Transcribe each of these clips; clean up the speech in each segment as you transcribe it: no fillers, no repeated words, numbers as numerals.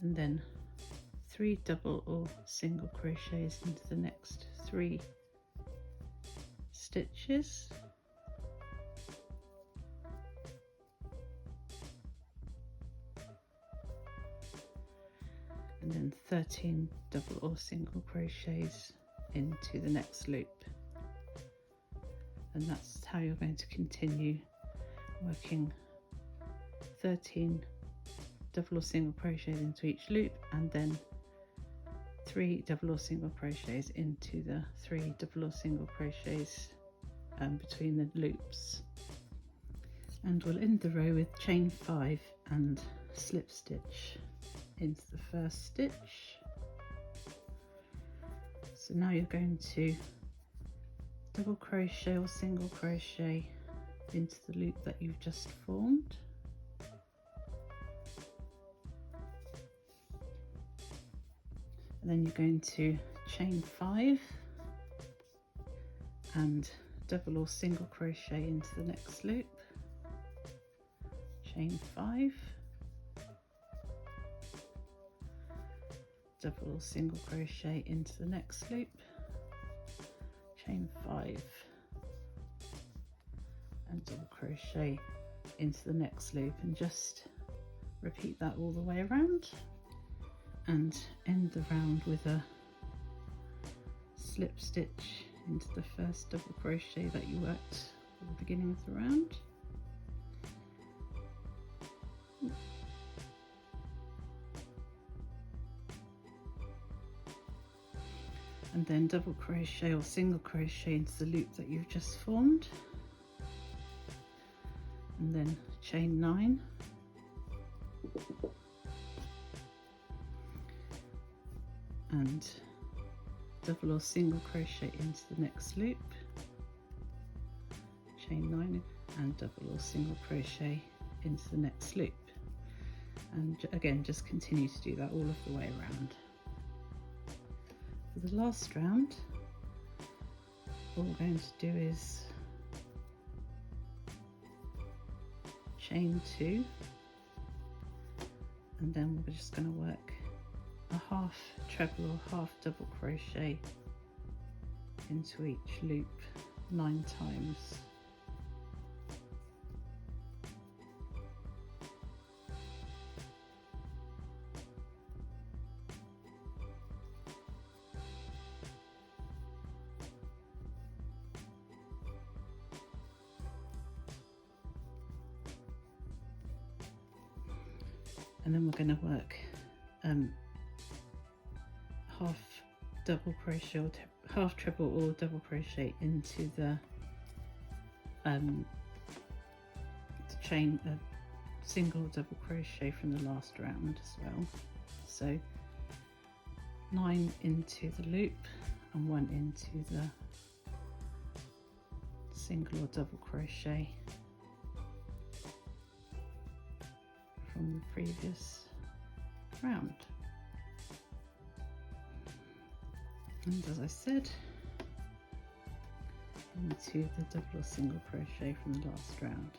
and then 3 double or single crochets into the next 3 stitches, and then 13 double or single crochets into the next loop. And that's how you're going to continue working 13 double or single crochets into each loop, and then 3 double or single crochets into the 3 double or single crochets between the loops. And we'll end the row with chain 5 and slip stitch into the first stitch. So now you're going to double crochet or single crochet into the loop that you've just formed, and then you're going to chain 5 and double or single crochet into the next loop, chain 5, double or single crochet into the next loop, chain 5, and double crochet into the next loop, and just repeat that all the way around, and end the round with a slip stitch into the first double crochet that you worked at the beginning of the round. And then double crochet or single crochet into the loop that you've just formed, and then chain 9, and double or single crochet into the next loop, chain 9, and double or single crochet into the next loop. And again, just continue to do that all of the way around. For the last round, what we're going to do is chain 2, and then we're just going to work a half treble or half double crochet into each loop 9 times. And then we're going to work half double crochet or half treble or double crochet into the chain, single double crochet from the last round as well. So 9 into the loop and 1 into the single or double crochet from the previous round. And as I said, into the double or single crochet from the last round,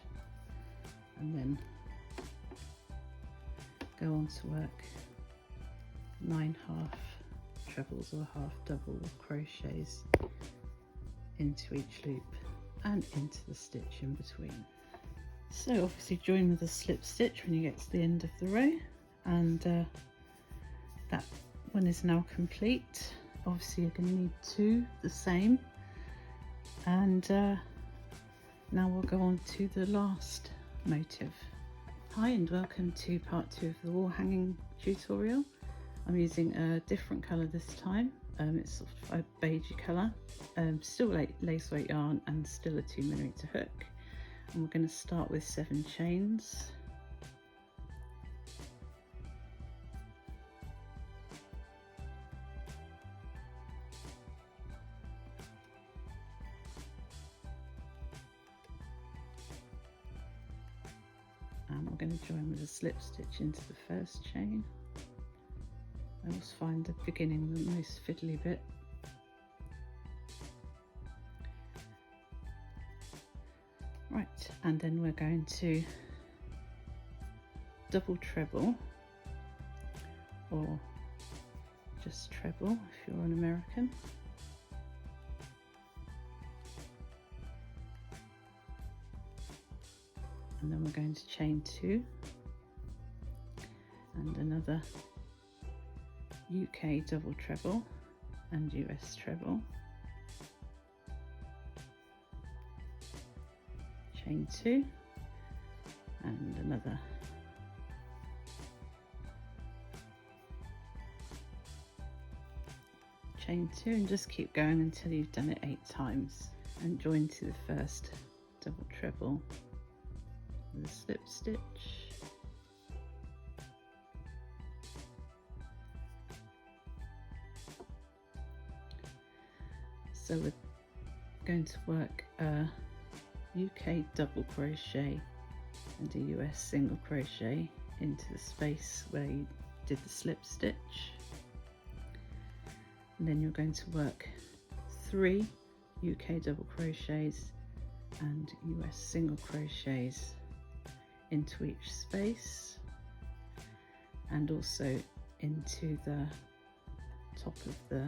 and then go on to work 9 half trebles or half double crochets into each loop and into the stitch in between. So obviously join with a slip stitch when you get to the end of the row, and that one is now complete. Obviously you're going to need 2 the same, and now we'll go on to the last motive. Hi and welcome to part 2 of the wall hanging tutorial. I'm using a different colour this time. It's sort of a beigey colour, still lace weight yarn and still a 2mm hook. And we're going to start with 7 chains. And we're going to join with a slip stitch into the first chain. I always find the beginning the most fiddly bit. Right, and then we're going to double treble or just treble if you're an American. And then we're going to chain 2 and another UK double treble and US treble, chain 2 and another chain 2, and just keep going until you've done it 8 times, and join to the first double treble with a slip stitch, so we're going to work a UK double crochet and a US single crochet into the space where you did the slip stitch, and then you're going to work 3 UK double crochets and US single crochets into each space, and also into the top of the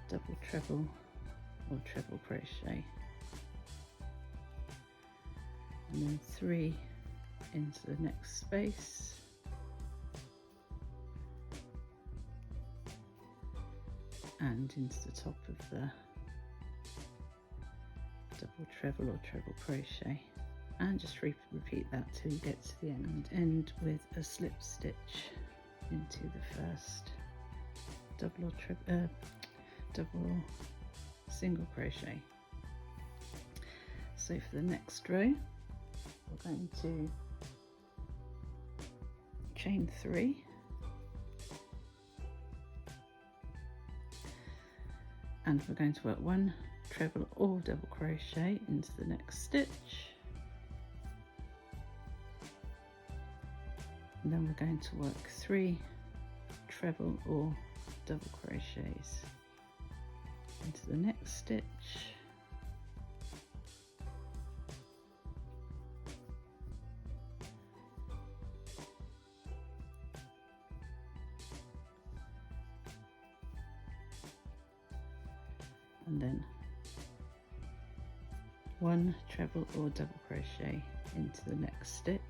double treble or treble crochet, and then 3 into the next space, and into the top of the double treble or treble crochet, and just repeat that till you get to the end, and end with a slip stitch into the first double or double single crochet. So for the next row we're going to chain 3 and we're going to work 1 treble or double crochet into the next stitch, and then we're going to work 3 treble or double crochets into the next stitch, and then 1 treble or double crochet into the next stitch,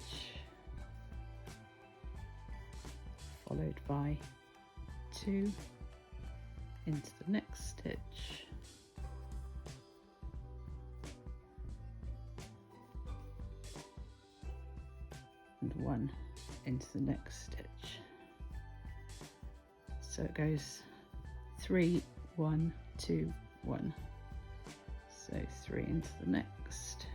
followed by 2 into the next stitch, and 1 into the next stitch. So it goes 3 1 2 1, so 3 into the next,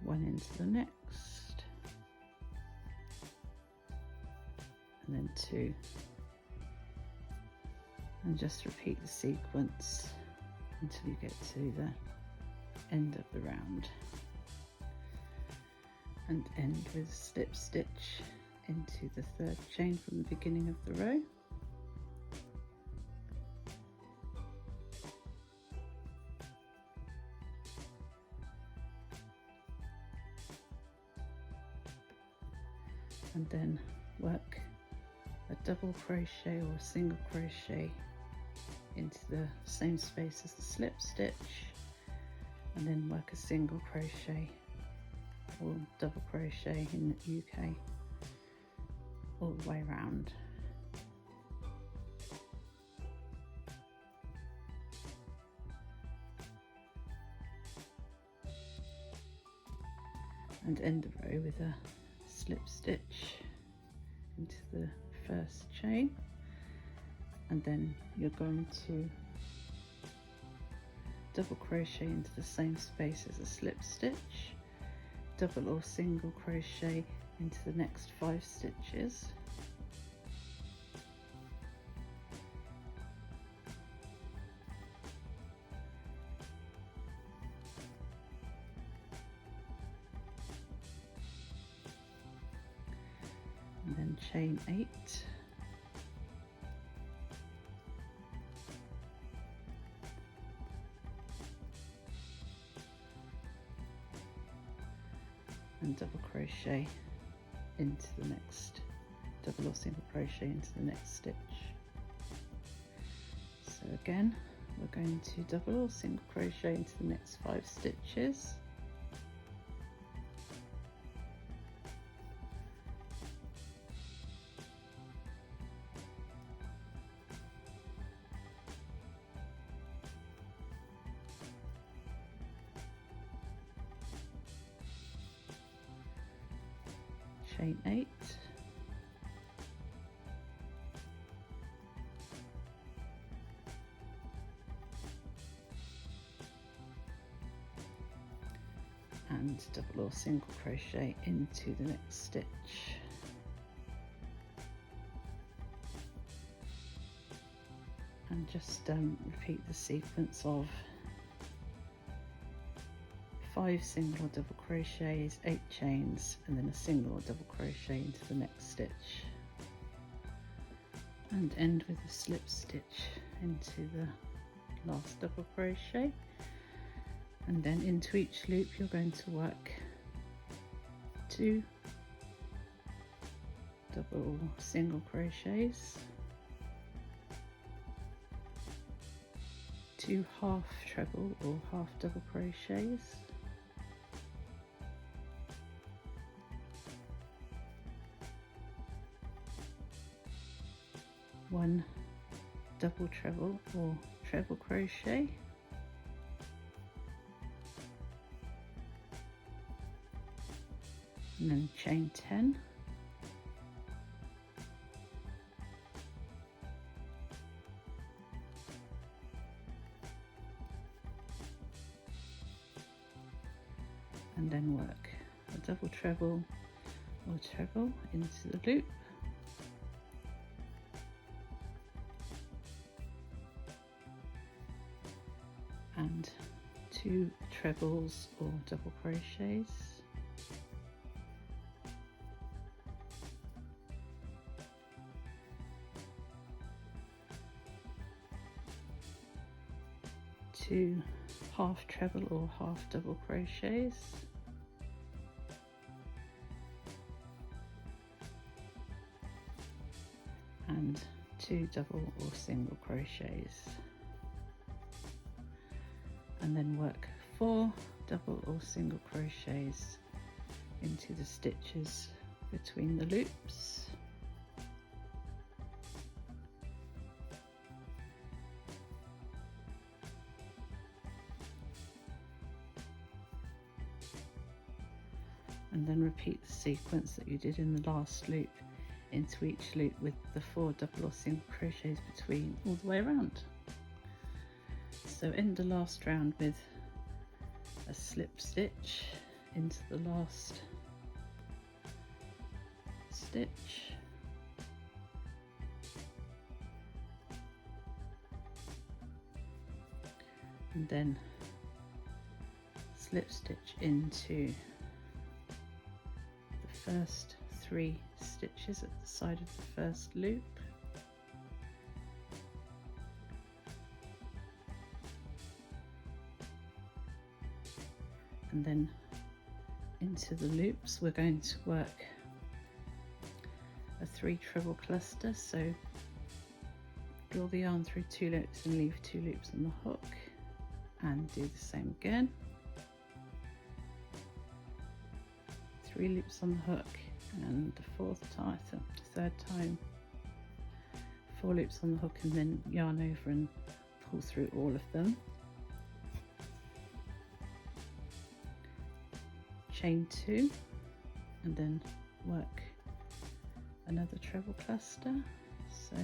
one into the next, and then 2, and just repeat the sequence until you get to the end of the round, and end with a slip stitch into the 3rd chain from the beginning of the row, and then work a double crochet or a single crochet into the same space as the slip stitch, and then work a single crochet or double crochet in the UK all the way around. And end the row with a slip stitch into the 1st chain, and then you're going to double crochet into the same space as a slip stitch, double or single crochet into the next 5 stitches, and then chain 8, and double crochet into the next, double or single crochet into the next stitch. So again, we're going to double or single crochet into the next 5 stitches, chain 8, and double or single crochet into the next stitch. And just repeat the sequence of 5 single or double crochets, 8 chains, and then a single or double crochet into the next stitch, and end with a slip stitch into the last double crochet. And then into each loop you're going to work 2 double or single crochets, 2 half treble or half double crochets, 1 double treble or treble crochet, and then chain 10, and then work a double treble or treble into the loop, and 2 trebles or double crochets, two half treble or half double crochets, and 2 double or single crochets, and then work 4 double or single crochets into the stitches between the loops, and then repeat the sequence that you did in the last loop into each loop with the 4 double or single crochets between all the way around. So end the last round with a slip stitch into the last stitch, and then slip stitch into the first 3 stitches at the side of the first loop, and then into the loops we're going to work a 3 treble cluster. So draw the yarn through 2 loops and leave 2 loops on the hook, and do the same again, 3 loops on the hook, and the third time 4 loops on the hook, and then yarn over and pull through all of them, chain 2, and then work another treble cluster. So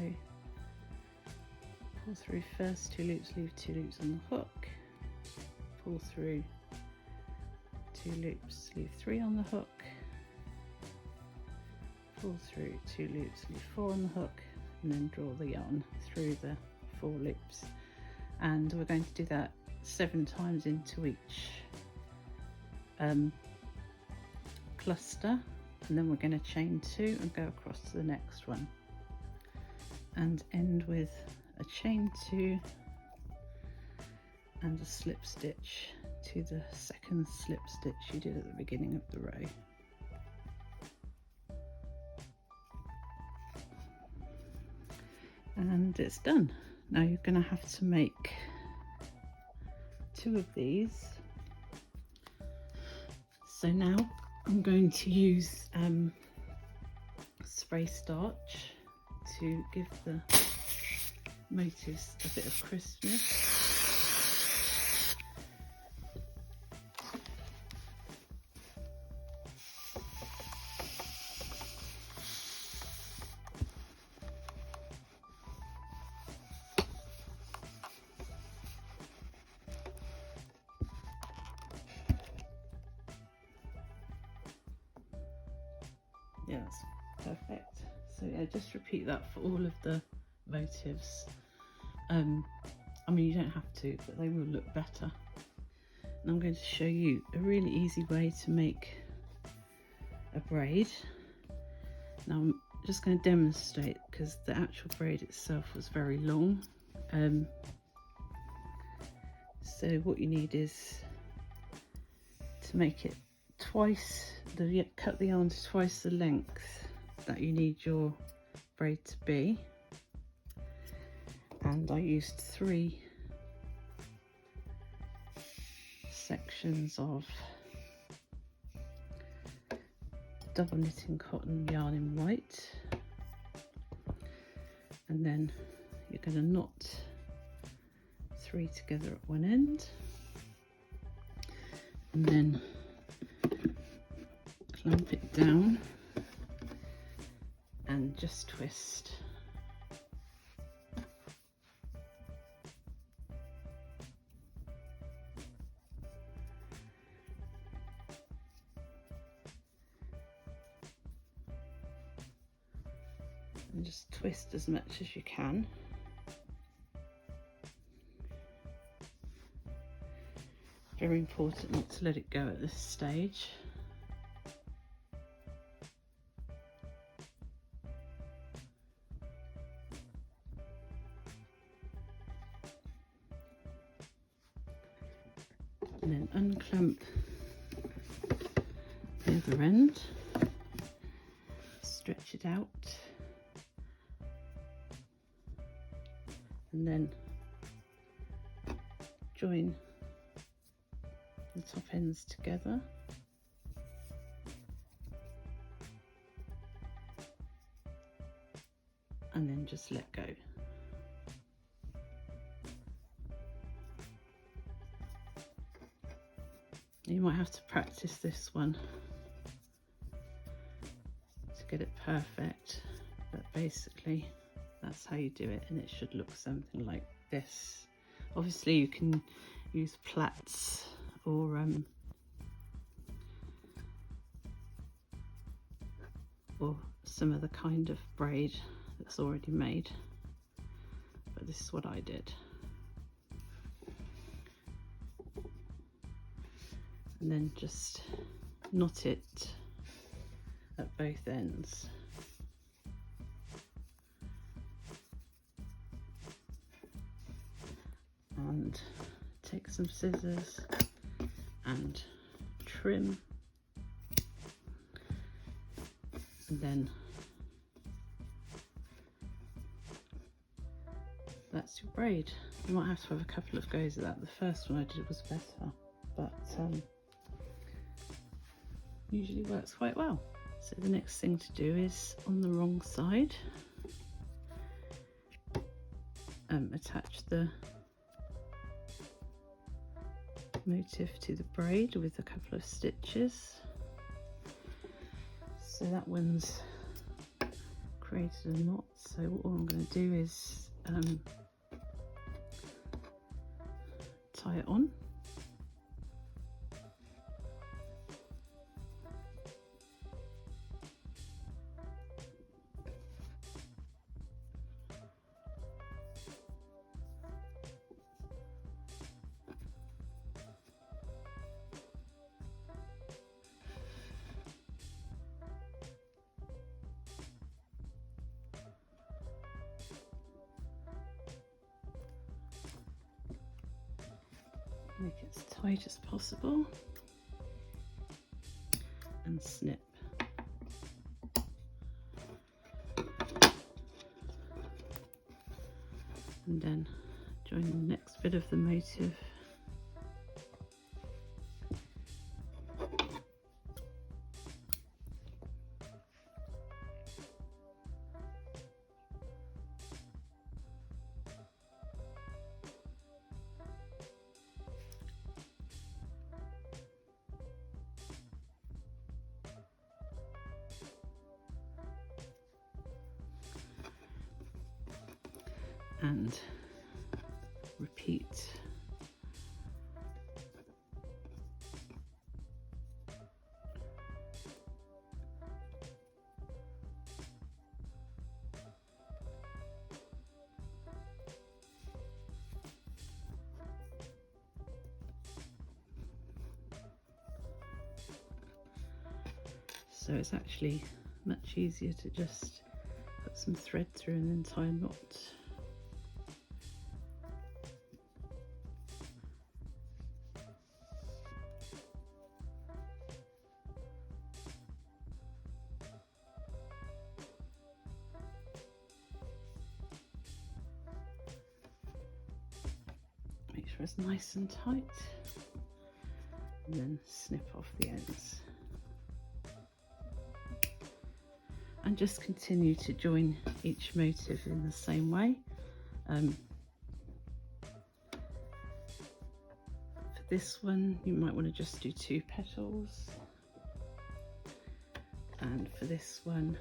pull through first 2 loops, leave 2 loops on the hook, pull through 2 loops, leave 3 on the hook, pull through 2 loops, leave 4 on the hook, and then draw the yarn through the 4 loops. And we're going to do that 7 times into each cluster. and then we're going to chain 2 and go across to the next one and end with a chain 2 and a slip stitch to the second slip stitch you did at the beginning of the row. And it's done. Now you're going to have to make 2 of these. So now I'm going to use spray starch to give the motifs a bit of crispness. Yeah, that's perfect. So yeah, just repeat that for all of the motifs. I mean, you don't have to, but they will look better. And I'm going to show you a really easy way to make a braid. Now I'm just going to demonstrate because the actual braid itself was very long. So what you need is to make it twice, cut the yarn to twice the length that you need your braid to be. And I used 3 sections of double knitting cotton yarn in white, and then you're going to knot 3 together at one end, and then clamp it down and just twist. And just twist as much as you can. Very important not to let it go at this stage. And then unclamp the other end, stretch it out, and then join the top ends together. And then just let go. You might have to practice this one to get it perfect, but basically that's how you do it, and it should look something like this. Obviously you can use plaits or some other kind of braid that's already made, but this is what I did. And then just knot it at both ends. And take some scissors and trim, and then that's your braid. You might have to have a couple of goes at that. The first one I did was better, but usually works quite well. So the next thing to do is on the wrong side, attach the motif to the braid with a couple of stitches. So that one's created a knot, so all I'm going to do is tie it on. Make it as tight as possible and snip. And then join the next bit of the motif. And repeat. So it's actually much easier to just put some thread through and then tie a knot. Make sure it's nice and tight, and then snip off the ends. And just continue to join each motif in the same way. For this one, you might want to just do 2 petals. And for this one,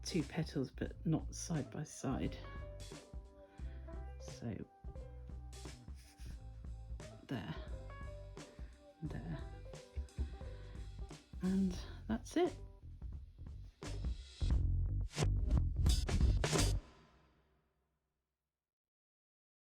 2 petals, but not side by side. So there, there, and that's it.